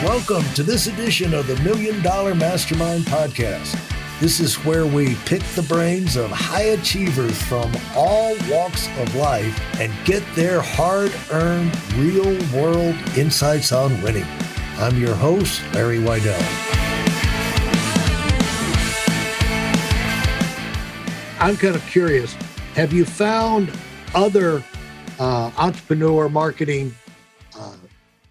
Welcome to this edition of the Million Dollar Mastermind Podcast. This is where we pick the brains of high achievers from all walks of life and get their hard-earned, real-world insights on winning. I'm your host, Larry Weidel. I'm kind of curious, have you found other entrepreneur marketing,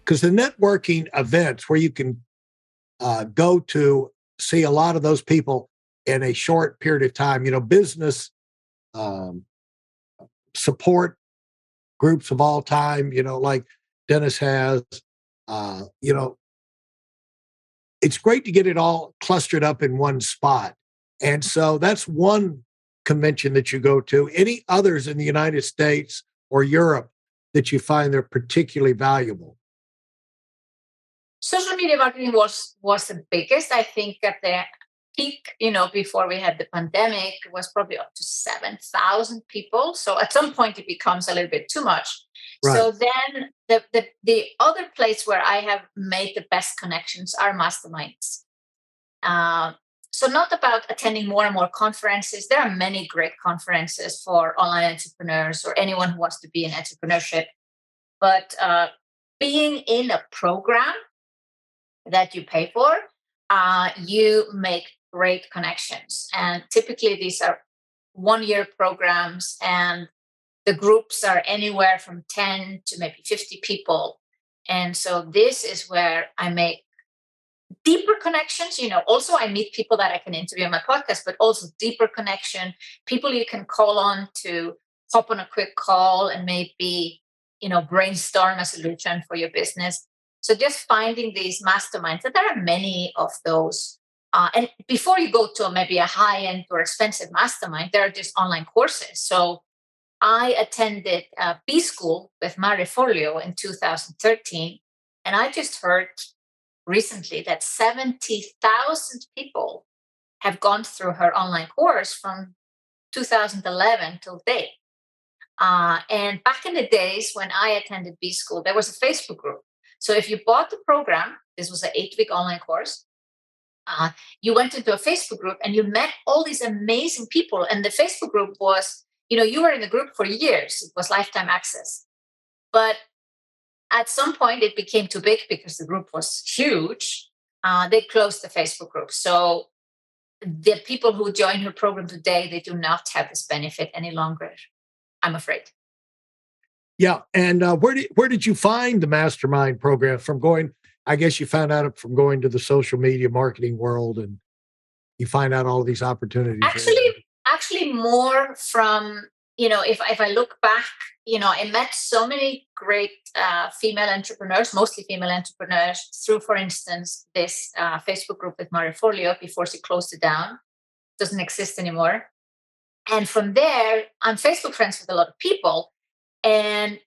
because the networking events where you can go to see a lot of those people in a short period of time, business support groups of all time, like Dennis has, it's great to get it all clustered up in one spot. And so that's one convention that you go to. Any others in the United States or Europe that you find they're particularly valuable? Social media marketing was the biggest. I think at the peak, before we had the pandemic, it was probably up to 7,000 people. So at some point it becomes a little bit too much. Right. So then the other place where I have made the best connections are masterminds. So not about attending more and more conferences. There are many great conferences for online entrepreneurs or anyone who wants to be in entrepreneurship. But being in a program that you pay for, you make great connections. And typically these are 1-year programs, and the groups are anywhere from 10 to maybe 50 people. And so this is where I make deeper connections. Also I meet people that I can interview on my podcast, but also deeper connection, people you can call on to hop on a quick call and maybe, brainstorm a solution for your business. So just finding these masterminds, and there are many of those. And before you go to maybe a high-end or expensive mastermind, there are just online courses. So I attended B School with Marie Forleo in 2013. And I just heard recently that 70,000 people have gone through her online course from 2011 till date. And back in the days when I attended B School, there was a Facebook group. So if you bought the program, this was an 8-week online course, you went into a Facebook group and you met all these amazing people. And the Facebook group was, you were in the group for years. It was lifetime access. But at some point, it became too big because the group was huge. They closed the Facebook group. So the people who join her program today, they do not have this benefit any longer, I'm afraid. Yeah. And where did you find the mastermind program from going? I guess you found out from going to the social media marketing world, and you find out all of these opportunities. Actually more from, if I look back, I met so many great female entrepreneurs, mostly female entrepreneurs through, for instance, this Facebook group with Marie Forleo before she closed it down. It doesn't exist anymore. And from there, I'm Facebook friends with a lot of people. And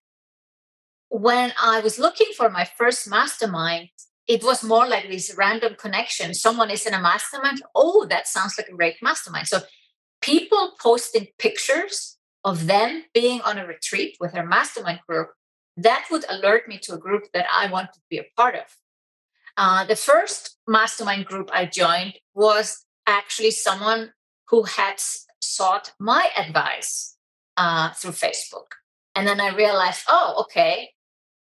when I was looking for my first mastermind, it was more like these random connections. Someone is in a mastermind. Oh, that sounds like a great mastermind. So people posting pictures of them being on a retreat with their mastermind group, that would alert me to a group that I wanted to be a part of. The first mastermind group I joined was actually someone who had sought my advice through Facebook. And then I realized, okay,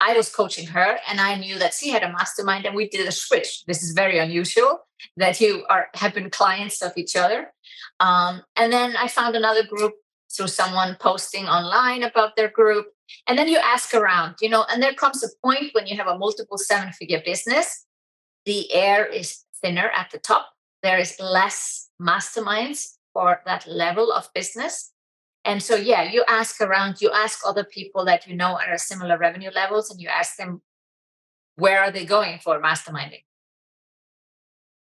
I was coaching her and I knew that she had a mastermind, and we did a switch. This is very unusual that you have been clients of each other. And then I found another group through someone posting online about their group. And then you ask around, and there comes a point when you have a multiple 7-figure business, the air is thinner at the top. There is less masterminds for that level of business. And so, you ask around, you ask other people that are similar revenue levels, and you ask them, where are they going for masterminding?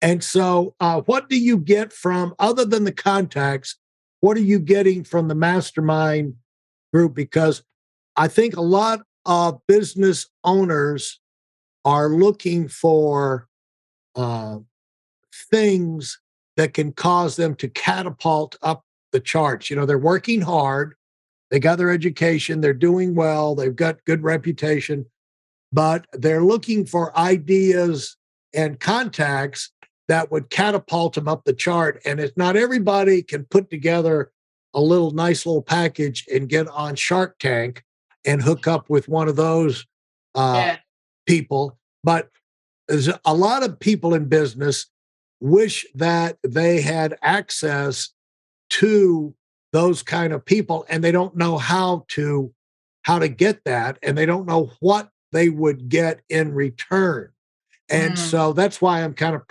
And so what do you get from, other than the contacts, what are you getting from the mastermind group? Because I think a lot of business owners are looking for things that can cause them to catapult up the charts. They're working hard. They got their education. They're doing well. They've got good reputation. but they're looking for ideas and contacts that would catapult them up the chart. And it's not everybody can put together a nice little package and get on Shark Tank and hook up with one of those people. But there's a lot of people in business wish that they had access to those kind of people, and they don't know how to get that, and they don't know what they would get in return. And so that's why I'm kind of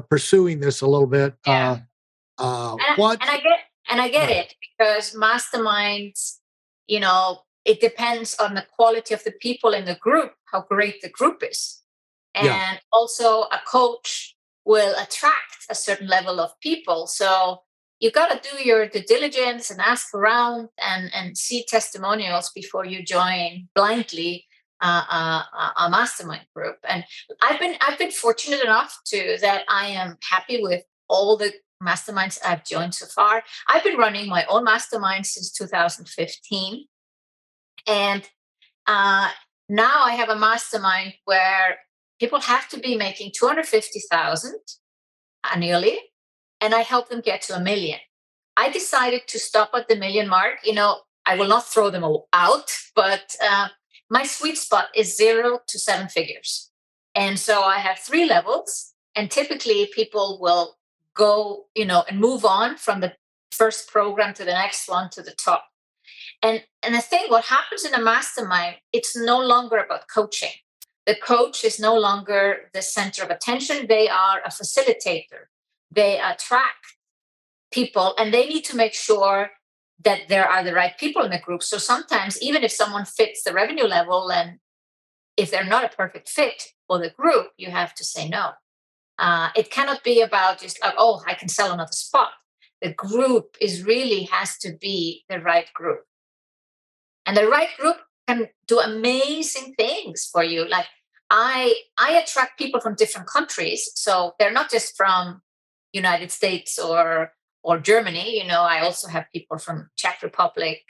pursuing this a little bit. And I get it, because masterminds, it depends on the quality of the people in the group, how great the group is. And also a coach will attract a certain level of people. So you got to do your due diligence and ask around and see testimonials before you join blindly a mastermind group. And I've been fortunate enough that I am happy with all the masterminds I've joined so far. I've been running my own mastermind since 2015. And now I have a mastermind where people have to be making 250,000 annually, and I help them get to 1 million. I decided to stop at the 1 million mark. I will not throw them all out, but my sweet spot is 0 to 7 figures. And so I have 3 levels, and typically people will go, and move on from the first program to the next one to the top. And the thing, what happens in a mastermind, it's no longer about coaching. The coach is no longer the center of attention. They are a facilitator. They attract people, and they need to make sure that there are the right people in the group. So sometimes, even if someone fits the revenue level, and if they're not a perfect fit for the group, you have to say no. It cannot be about just like, oh, I can sell another spot. The group has to be the right group. And the right group can do amazing things for you. Like I attract people from different countries. So they're not just from United States or Germany. I also have people from Czech Republic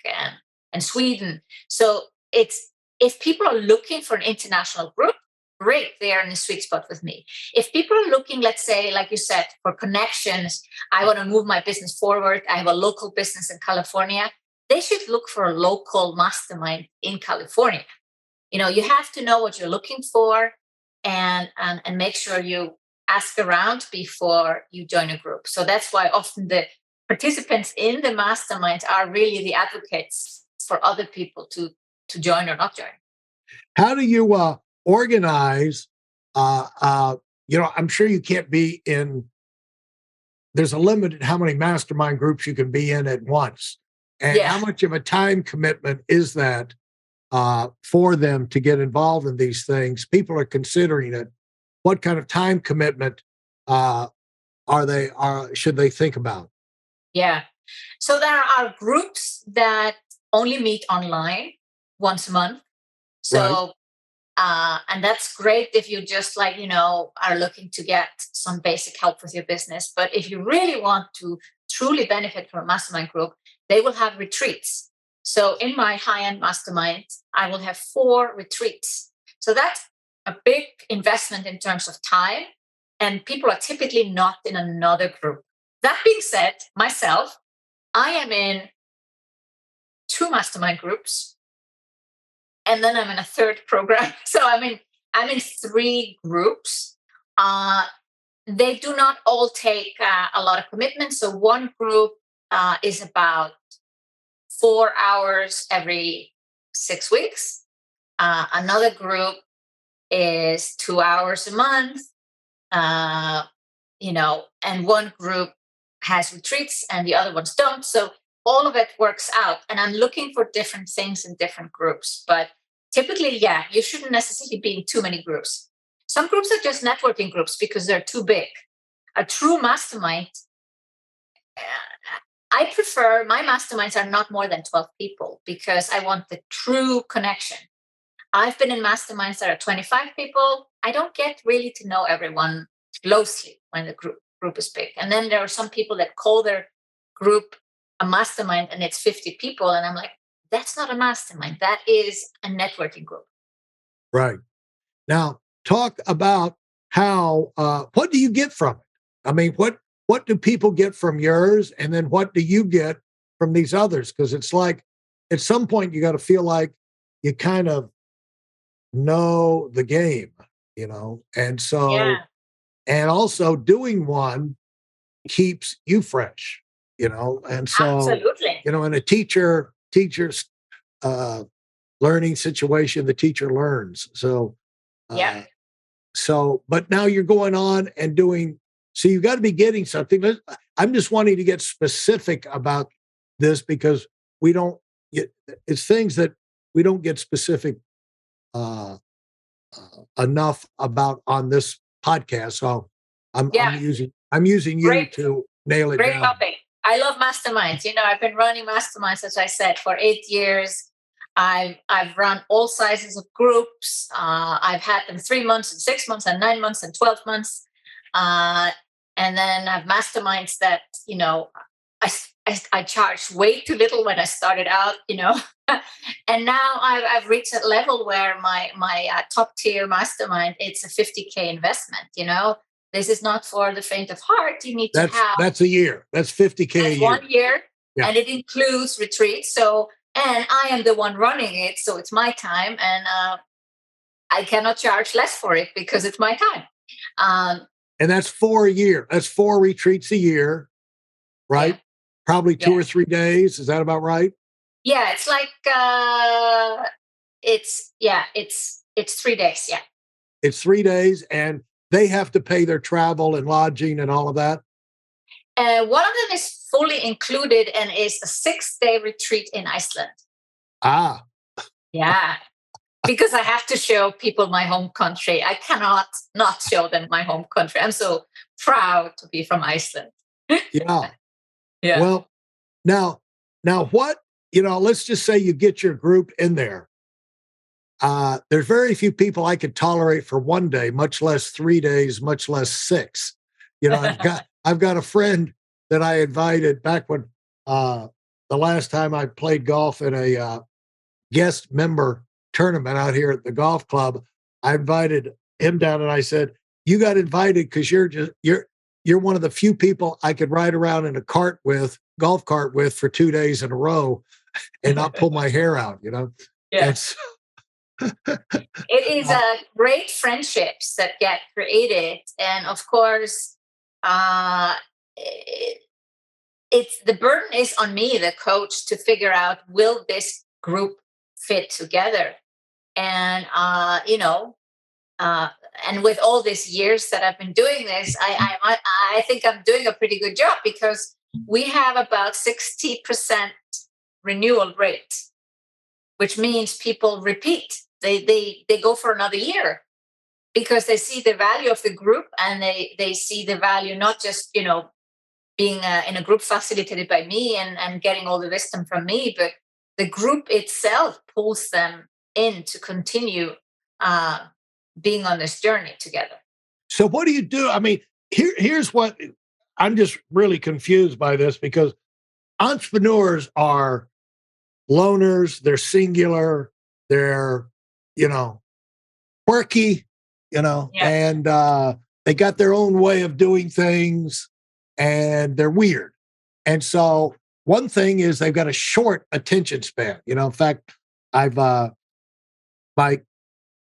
and Sweden. So if people are looking for an international group, great, they are in the sweet spot with me. If people are looking, let's say, like you said, for connections, I want to move my business forward. I have a local business in California. They should look for a local mastermind in California. You have to know what you're looking for, and make sure you ask around before you join a group. So that's why often the participants in the masterminds are really the advocates for other people to join or not join. How do you organize? I'm sure you can't be in. There's a limit at how many mastermind groups you can be in at once, and how much of a time commitment is that for them to get involved in these things? People are considering it. What kind of time commitment should they think about? Yeah. So there are groups that only meet online once a month. So, and that's great if you just are looking to get some basic help with your business. But if you really want to truly benefit from a mastermind group, they will have retreats. So in my high-end mastermind, I will have 4 retreats. So that's a big investment in terms of time, and people are typically not in another group. That being said, myself, I am in 2 mastermind groups, and then I'm in a 3rd program. So I'm in 3 groups. They do not all take a lot of commitment. So one group is about 4 hours every 6 weeks. Another group is 2 hours a month, and one group has retreats and the other ones don't. So all of it works out. And I'm looking for different things in different groups. But typically, you shouldn't necessarily be in too many groups. Some groups are just networking groups because they're too big. A true mastermind, I prefer my masterminds are not more than 12 people because I want the true connection. I've been in masterminds that are 25 people. I don't get really to know everyone closely when the group is big. And then there are some people that call their group a mastermind and it's 50 people. And I'm like, that's not a mastermind. That is a networking group. Right. Now, talk about how, what do you get from it? I mean, what do people get from yours? And then what do you get from these others? Because it's like, at some point, you got to feel like you kind of know the game, And so, Yeah, and also doing one keeps you fresh, And so, absolutely. in a teacher's uh, learning situation, the teacher learns. So, Yeah. uh, but now you're going on and doing, so you've got to be getting something. I'm just wanting to get specific about this because we don't, it's things that we don't get specific uh, enough about on this podcast. So Yeah. I'm using you Great. to nail it Great down. topic. I love masterminds. I've been running masterminds, as I said, for 8 years. I've run all sizes of groups. I've had them 3 months and 6 months and 9 months and 12 months. And then I've masterminds that, I charged way too little when I started out, and now I've reached a level where my top tier mastermind, it's a 50K investment. This is not for the faint of heart. You need to have that's a year. That's 50K a year. 1 year, Yeah. and it includes retreats. So, and I am the one running it, so it's my time, and I cannot charge less for it because it's my time. And that's 4 a year. That's 4 retreats a year, right? Yeah. Probably 2 or 3 days. Is that about right? Yeah, it's like it's 3 days. Yeah. It's 3 days, and they have to pay their travel and lodging and all of that. One of them is fully included and is a 6-day retreat in Iceland. Ah. Yeah. Because I have to show people my home country. I cannot not show them my home country. I'm so proud to be from Iceland. Yeah. Yeah. Well, now what, let's just say you get your group in there. There's very few people I could tolerate for 1 day, much less 3 days, much less 6. I've got a friend that I invited back when the last time I played golf in a guest member tournament out here at the golf club. I invited him down and I said, "You got invited because you're one of the few people I could ride around in a golf cart with for 2 days in a row and not pull my hair out, Yeah. And so, It is great friendships that get created, and of course, it's the burden is on me, the coach, to figure out, will this group fit together, and and with all these years that I've been doing this, I think I'm doing a pretty good job because we have about 60% renewal rate, which means people repeat. They go for another year because they see the value of the group, and they see the value not just being in a group facilitated by me and getting all the wisdom from me, but the group itself pulls them in to continue being on this journey together. So what do you do? I mean, here's what I'm just really confused by this, because entrepreneurs are loners, they're singular, they're, quirky, Yeah. and they got their own way of doing things, and they're weird. And so one thing is they've got a short attention span. In fact, my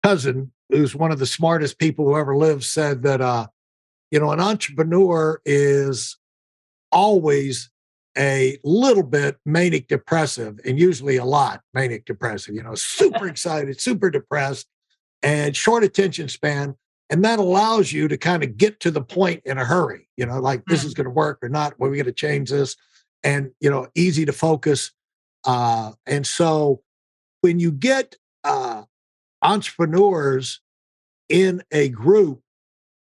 cousin, who's one of the smartest people who ever lived, said that, an entrepreneur is always a little bit manic depressive, and usually a lot manic depressive, super excited, super depressed, and short attention span. And that allows you to kind of get to the point in a hurry, like this is going to work or not. Well, we got to change this, and, easy to focus. And so when you get entrepreneurs in a group,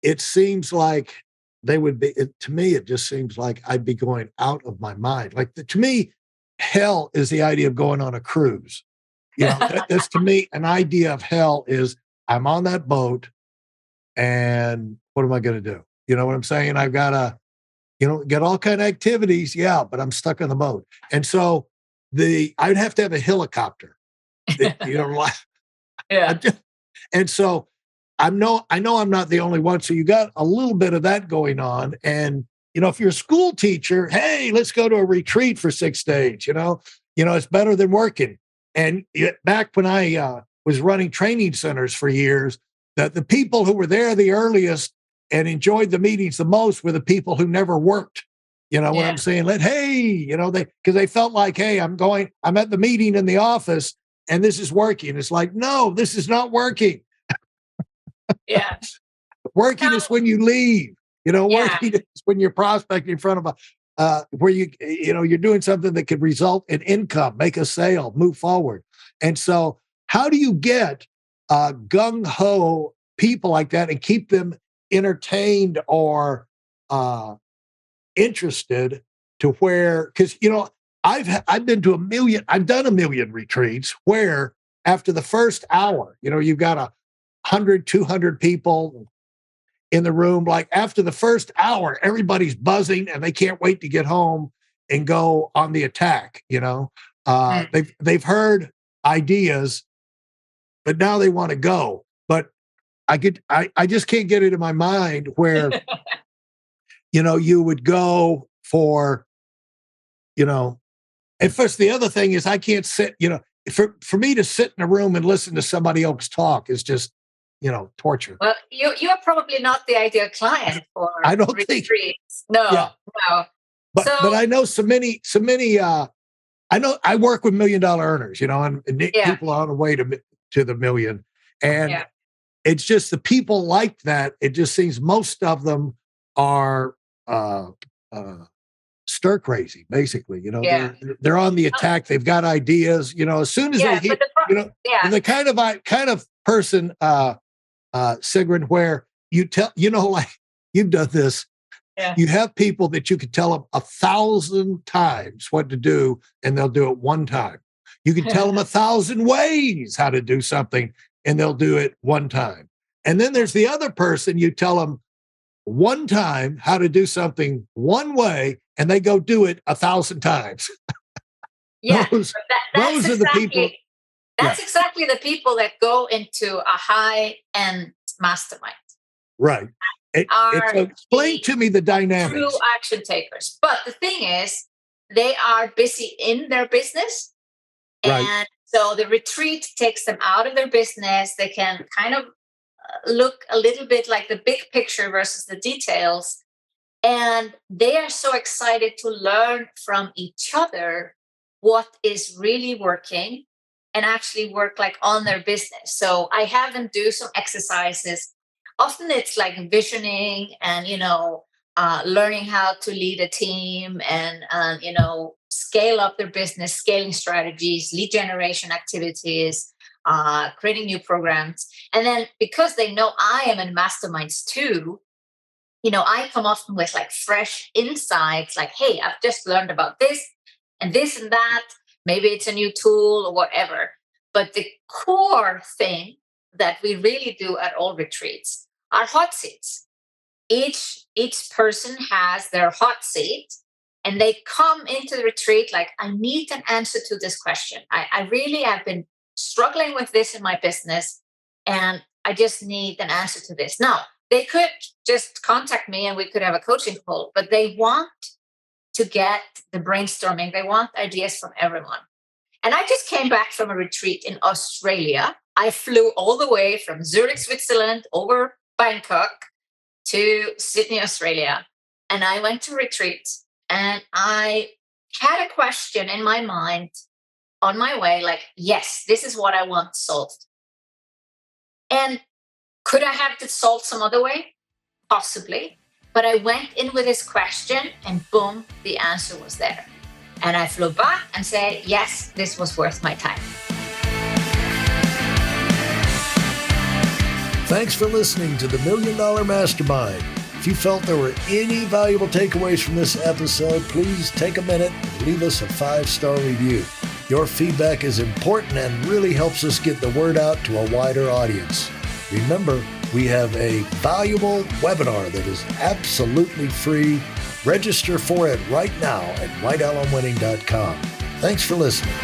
it seems like they would be, to me, it just seems like I'd be going out of my mind. Like, to me, hell is the idea of going on a cruise. That's to me, an idea of hell is I'm on that boat, and what am I going to do? You know what I'm saying? I've got to, get all kind of activities. Yeah, but I'm stuck on the boat. And so I'd have to have a helicopter. Yeah. And so I know I'm not the only one. So you got a little bit of that going on. And, if you're a school teacher, hey, let's go to a retreat for 6 days, it's better than working. And back when I was running training centers for years, the people who were there the earliest and enjoyed the meetings the most were the people who never worked. What I'm saying? Because they felt like, hey, I'm at the meeting in the office and this is working. It's like, no, this is not working. Yeah. Working is when you leave. Working is when you're prospecting in front of where you're doing something that could result in income, make a sale, move forward. And so how do you get gung-ho people like that and keep them entertained or interested to where, because, I've been to I've done a million retreats where after the first hour, you've got 100, 200 people in the room. Like after the first hour, everybody's buzzing and they can't wait to get home and go on the attack. They've heard ideas, but now they want to go. But I just can't get it in my mind where, you would go for, and first, the other thing is I can't sit, for me to sit in a room and listen to somebody else talk is just, torture. Well, you're probably not the ideal client for I don't retreats. think. No. But I know so many. I know I work with $1 million earners, and people on the way to the million, and it's just the people like that. It just seems most of them are stir crazy, basically. They're on the attack. They've got ideas. As soon as they hear, the kind of person. Sigrun, where you tell, like you've done this, you have people that you could tell them 1,000 times what to do and they'll do it one time. You can tell them 1,000 ways how to do something and they'll do it one time. And then there's the other person, you tell them one time how to do something one way and they go do it 1,000 times. Those are the people. That's exactly the people that go into a high-end mastermind. Right. Explain to me the dynamics. True action takers. But the thing is, they are busy in their business. Right. And so the retreat takes them out of their business. They can kind of look a little bit like the big picture versus the details. And they are so excited to learn from each other what is really working and actually work like on their business. So I have them do some exercises. Often it's like visioning and, learning how to lead a team and, scale up their business, scaling strategies, lead generation activities, creating new programs. And then because they know I am in masterminds too, I come often with like fresh insights, like, hey, I've just learned about this and that. Maybe it's a new tool or whatever. But the core thing that we really do at all retreats are hot seats. Each person has their hot seat and they come into the retreat like, I need an answer to this question. I really have been struggling with this in my business and I just need an answer to this. Now, they could just contact me and we could have a coaching call, but they want to get the brainstorming. They want ideas from everyone. And I just came back from a retreat in Australia. I flew all the way from Zurich, Switzerland, over Bangkok to Sydney, Australia. And I went to retreat and I had a question in my mind on my way, like, yes, this is what I want solved. And could I have it solved some other way? Possibly. But I went in with this question and boom, the answer was there. And I flew back and said, yes, this was worth my time. Thanks for listening to the $1 Million Mastermind. If you felt there were any valuable takeaways from this episode, please take a minute and leave us a 5-star review. Your feedback is important and really helps us get the word out to a wider audience. Remember, we have a valuable webinar that is absolutely free. Register for it right now at weidelonwinning.com. Thanks for listening.